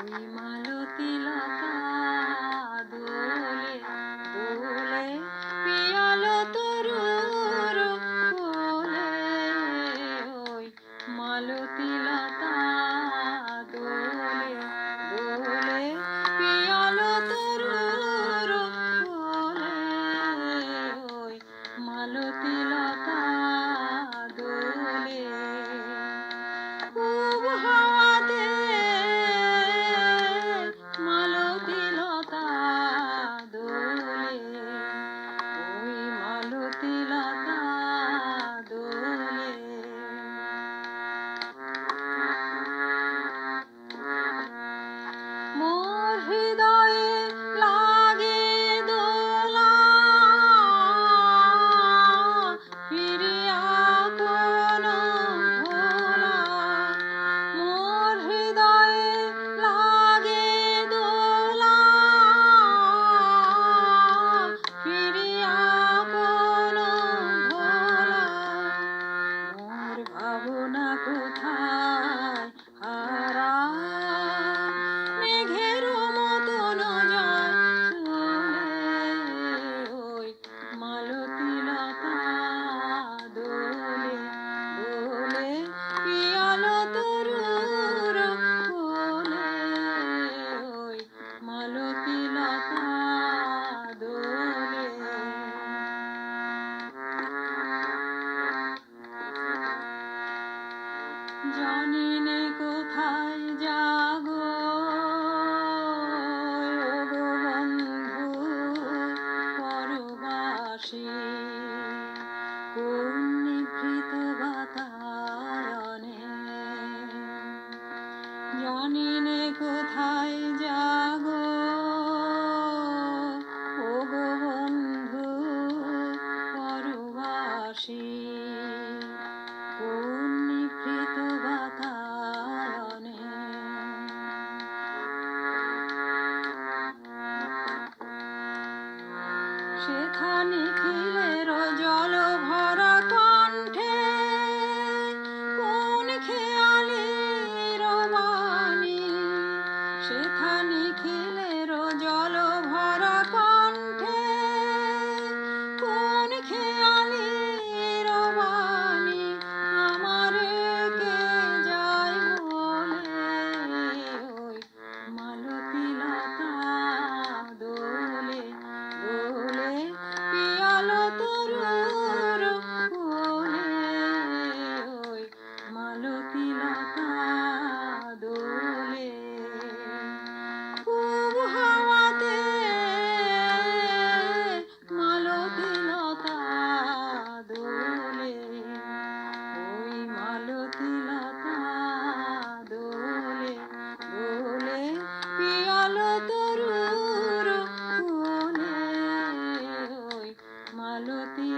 ওই মালতী লতা দোলে দোলে পিয়ালো তরুর কোলে। ওই মালতী লতা দোলে দোলে পিয়ালো তরুর কোলে। ওই মালতী লতা দোলে খুব হাওয়াতে মালতী লতা দোলে। ওই মালতী লতা দোলে মোর হৃদয়ে লাগে দোলা ফিরিয়া কোনো ভোলা। মোর হৃদয়ে লাগে দোলা ফিরিয়া কোনো ভোলা। মোর ভাবনা কোথায় হারায় মেঘের মতন যায় চলে। ওই মালতী লতা দোলে দোলে পিয়ালো তরুর কোলে। ওই মালতী লতা দোলে জানি নে কোথায় যাগো ওগো বন্ধু পরবাসী। কোন নিভৃত বাতায়নে জানি নে কোথায় যাগো ওগো বন্ধু পরবাসী। কোন নিভৃত বাতায়নে সেথা নিখিলের জল ভরা কণ্ঠে কোন খেয়ালির বাণী। সেথা নিখিলের জল ভরা কণ্ঠে কোন খেয়ালির বাণী। আমারে কে যায় বলে। ওই মালতী লতা দোলে দোলে পিয়ালো তরুর কোলে। ওই মালতী লতা দোলে খুব হাওয়াতে মালতী লতা দোলে। ওই মালতী লতা দোলে দোলে পিয়ালো তরুর কোলে। ওই মালতী